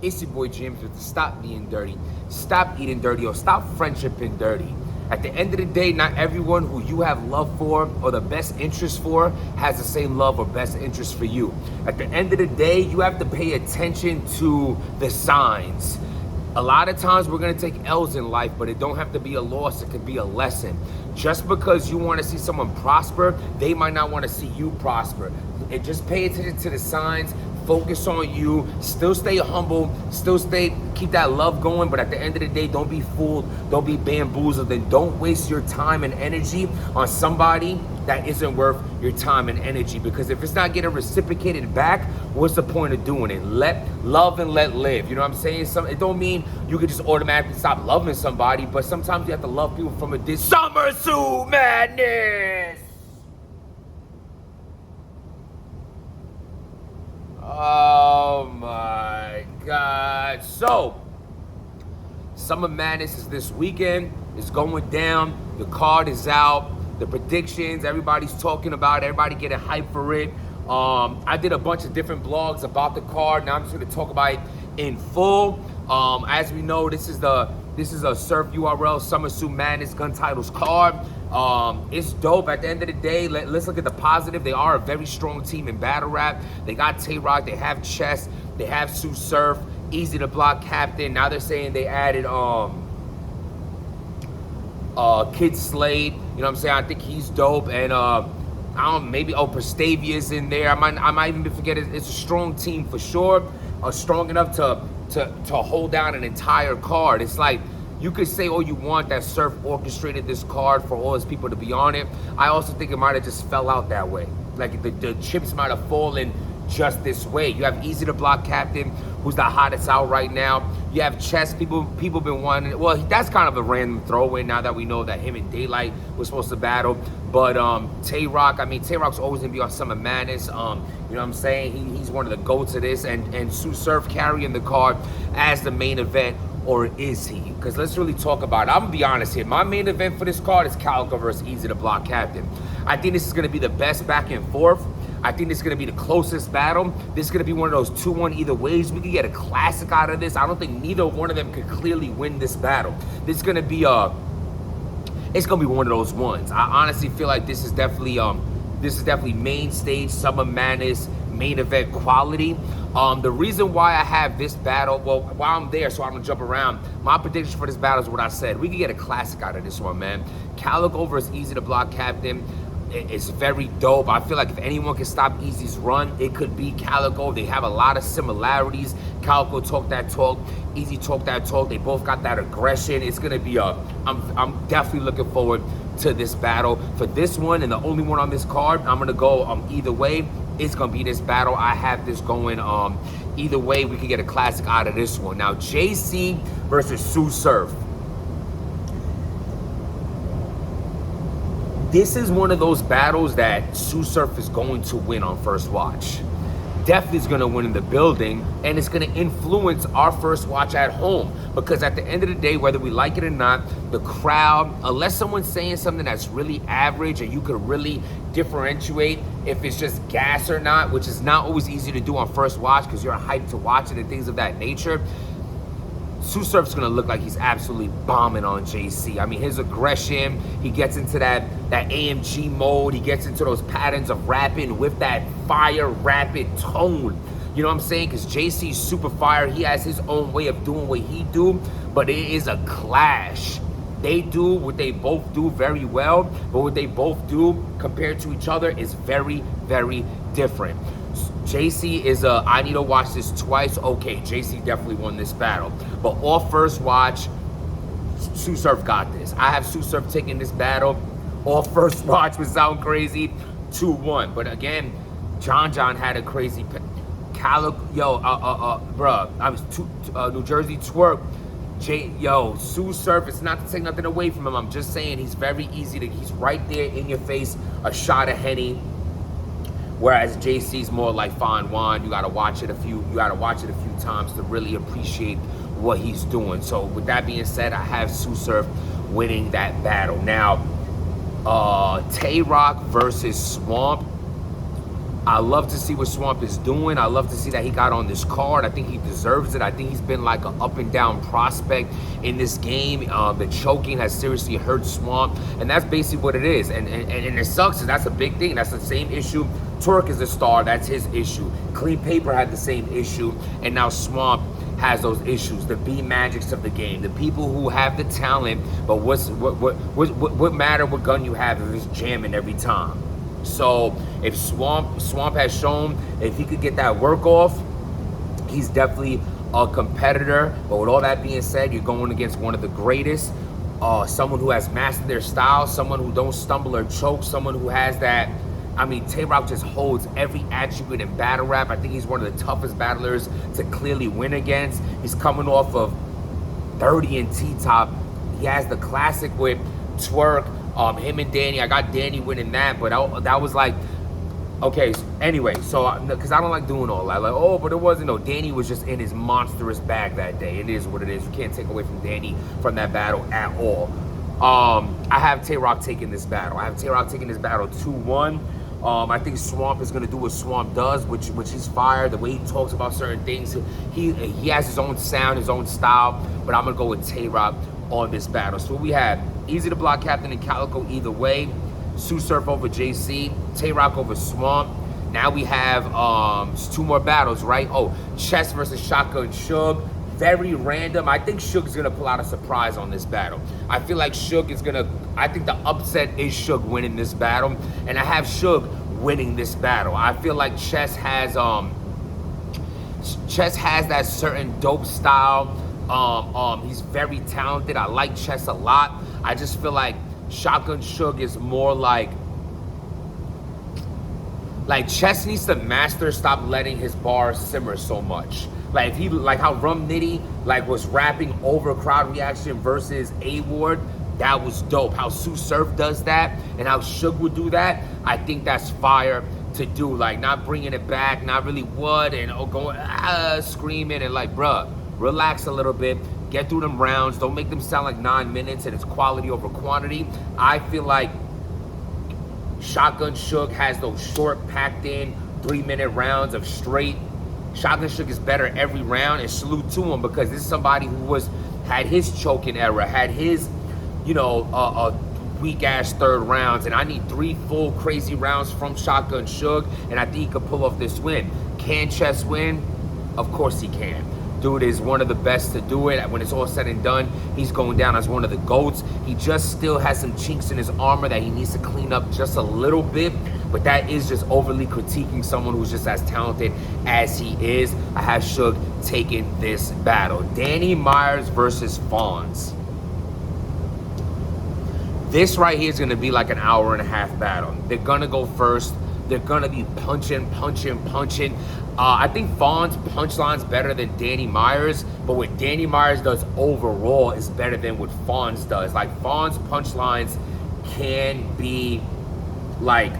It's your boy James with the Stop Being Dirty, Stop Eating Dirty, or Stop Friendshiping Dirty. At the end of the day, not everyone who you have love for or the best interest for has the same love or best interest for you. At the end of the day, you have to pay attention to the signs. A lot of times we're gonna take L's in life, but it don't have to be a loss, it could be a lesson. Just because you wanna see someone prosper, they might not wanna see you prosper. And just pay attention to the signs, focus on you, still stay humble, keep that love going, but at the end of the day, don't be fooled, don't be bamboozled, and don't waste your time and energy on somebody that isn't worth your time and energy. Because if it's not getting reciprocated back, what's the point of doing it? Let love and let live. You know what I'm saying? It don't mean you could just automatically stop loving somebody, but sometimes you have to love people from a distance. Summer madness! Oh my God. So, Summer Madness is this weekend. It's going down. The card is out. The predictions, everybody's talking about it. Everybody getting hyped for it. I did a bunch of different blogs about the card. Now I'm just going to talk about it in full. As we know, this is a Surf URL Summer Madness gun titles card. It's dope. At the end of the day, let's look at the positive. They are a very strong team in battle rap. They got Tay-Rock, they have Chess, they have Susurf, easy to block captain. Now they're saying they added Kid Slade. You know what I'm saying? I think he's dope. And I don't know, maybe Prestavia's in there. I might even forget it. It's a strong team for sure. Strong enough to hold down an entire card. It's like, you could say all you want that Surf orchestrated this card for all his people to be on it. I also think it might have just fell out that way. Like the chips might have fallen just this way. You have easy to block captain, who's the hottest out right now. You have Chess, people been wanting. Well, that's kind of a random throwaway now that we know that him and Daylight was supposed to battle. But Tay-Rock, I mean, Tay-Rock's always gonna be on Summer Madness. You know what I'm saying? He's one of the goats of this, and Susurf carrying the card as the main event. Or is he? Because let's really talk about it. I'm gonna be honest here. My main event for this card is Calico versus Easy to Block Captain. I think this is gonna be the best back and forth. I think this is gonna be the closest battle. This is gonna be one of those 2-1 either ways. We could get a classic out of this. I don't think neither one of them could clearly win this battle. This is gonna be it's gonna be one of those ones. I honestly feel like this is definitely main stage Summer Madness main event quality. The reason why I have this battle, well, while I'm there, so I don't jump around, my prediction for this battle is what I said. We could get a classic out of this one, man. Calico versus Easy to Block Captain is very dope. I feel like if anyone can stop Easy's run, it could be Calico. They have a lot of similarities. Calico talk that talk, Easy talk that talk. They both got that aggression. It's gonna be I'm definitely looking forward to this battle. For this one, and the only one on this card, I'm gonna go either way. It's gonna be this battle. I have this going either way. We can get a classic out of this one. Now, JC versus Susurf. This is one of those battles that Susurf is going to win on first watch. Definitely is going to win in the building, and it's going to influence our first watch at home, because at the end of the day, whether we like it or not, the crowd, unless someone's saying something that's really average and you could really differentiate if it's just gas or not, which is not always easy to do on first watch because you're hyped to watch it and things of that nature, Susurf's gonna look like he's absolutely bombing on JC. I mean, his aggression, he gets into that AMG mode, he gets into those patterns of rapping with that fire rapid tone. You know what I'm saying? Because JC's super fire, he has his own way of doing what he do, but it is a clash. They do what they both do very well, but what they both do compared to each other is very, very different. JC is I need to watch this twice. Okay, JC definitely won this battle. But off first watch, Susurf got this. I have Susurf taking this battle. Off first watch would sound crazy, 2-1. But again, John had a crazy Calico, bruh, I was New Jersey twerk. Susurf, it's not to take nothing away from him. I'm just saying he's very easy to, he's right there in your face, a shot of Henny. Whereas JC's more like Fonz. You gotta watch it a few times to really appreciate what he's doing. So with that being said, I have Susurf winning that battle. Now, Tay-Rock versus Swamp. I love to see what Swamp is doing. I love to see that he got on this card. I think he deserves it. I think he's been like an up and down prospect in this game. The choking has seriously hurt Swamp, and that's basically what it is. And it sucks, because that's a big thing. That's the same issue. Twerk is a star. That's his issue. Clean Paper had the same issue, and now Swamp has those issues. The B Magics of the game, the people who have the talent, but what matter what gun you have if it's jamming every time? So if Swamp has shown if he could get that work off, he's definitely a competitor. But with all that being said, you're going against one of the greatest, someone who has mastered their style, someone who don't stumble or choke, someone who has that. I mean, Tay-Rock just holds every attribute in battle rap. I think he's one of the toughest battlers to clearly win against. He's coming off of 30 in T-Top. He has the classic with Twerk. Him and Danny, I got Danny winning that, but that was like, okay, anyway, so, because I don't like doing all that, like, oh, but it wasn't, no, Danny was just in his monstrous bag that day. It is what it is. You can't take away from Danny from that battle at all. I have Tay-Rock taking this battle. I have Tay-Rock taking this battle 2-1. I think Swamp is going to do what Swamp does, which is fire. The way he talks about certain things, he has his own sound, his own style, but I'm going to go with Tay-Rock on this battle. So we have Easy to Block Captain and Calico either way, Susurf over JC, Tay-Rock over Swamp. Now we have 2 more battles, right? Oh, Chess versus Shotgun Shug. Very random. I think Shug's gonna pull out a surprise on this battle. I feel like Shug is gonna, I think the upset is Shug winning this battle, and I have Shug winning this battle. I feel like Chess has that certain dope style. He's very talented. I like Chess a lot. I just feel like Shotgun Shug is more like Chess needs to master, stop letting his bars simmer so much. Like if he, like how Rum Nitty was rapping over crowd reaction versus A-Ward, that was dope. How Susurf does that and how Shug would do that, I think that's fire to do. Like not bringing it back, not really what, and going screaming and like, bruh, relax a little bit, get through them rounds, don't make them sound like 9 minutes and it's quality over quantity. I feel like Shotgun Shug has those short, packed in 3-minute rounds of straight. Shotgun Shug is better every round, and salute to him, because this is somebody who had his choking era, had his, weak ass third rounds, and I need 3 full crazy rounds from Shotgun Shug, and I think he could pull off this win. Can Chess win? Of course he can. Dude is one of the best to do it. When it's all said and done, he's going down as one of the GOATs. He just still has some chinks in his armor that he needs to clean up just a little bit, but that is just overly critiquing someone who's just as talented as he is. I have Shug taking this battle. Danny Myers versus Fonz. This right here is going to be like an hour-and-a-half battle. They're going to go first. They're going to be punching. I think Fonz punchline's better than Danny Myers, but what Danny Myers does overall is better than what Fonz does. Like, Fonz punchlines can be, like,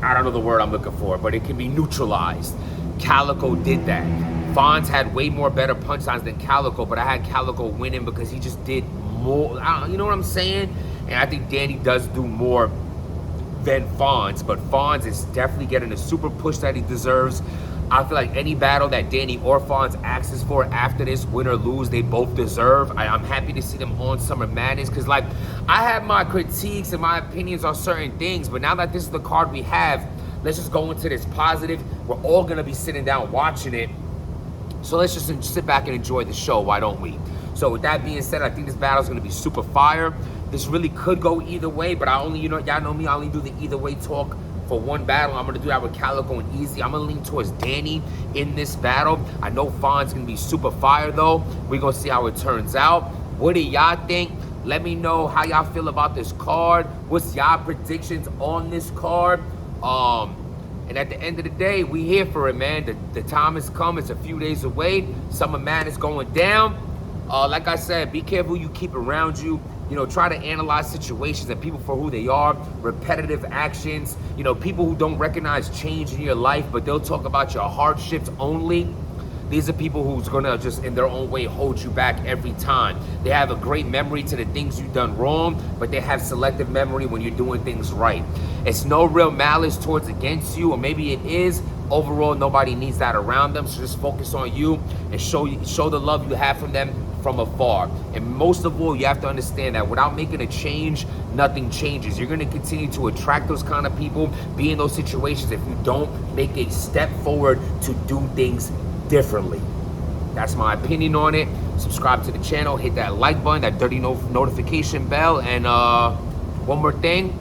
I don't know the word I'm looking for, but it can be neutralized. Calico did that. Fonz had way more better punchlines than Calico, but I had Calico winning because he just did more. You know what I'm saying? And I think Danny does do more than Fonz, but Fonz is definitely getting the super push that he deserves. I feel like any battle that Danny or Fonz asks for after this, win or lose, they both deserve. I'm happy to see them on Summer Madness, because like, I have my critiques and my opinions on certain things, but now that this is the card we have, let's just go into this positive. We're all gonna be sitting down watching it, so let's just sit back and enjoy the show, why don't we? So with that being said, I think this battle is gonna be super fire. This really could go either way, but I only, y'all know me, I only do the either way talk for one battle. I'm gonna do that with Calico and Easy. I'm gonna lean towards Danny in this battle. I know Fonz gonna be super fire though. We're gonna see how it turns out. What do y'all think? Let me know how y'all feel about this card. What's y'all predictions on this card? And at the end of the day, we here for it, man. The time has come. It's a few days away. Summer Madness going down. Like I said, be careful who you keep around you. Try to analyze situations and people for who they are, repetitive actions, people who don't recognize change in your life, but they'll talk about your hardships only. These are people who's gonna just in their own way hold you back every time. They have a great memory to the things you've done wrong, but they have selective memory when you're doing things right. It's no real malice towards against you, or maybe it is. Overall, nobody needs that around them, so just focus on you and show the love you have from them from afar. And most of all, you have to understand that without making a change, nothing changes. You're going to continue to attract those kind of people, be in those situations if you don't make a step forward to do things differently. That's my opinion on it. Subscribe to the channel, hit that like button, that dirty notification bell, and one more thing,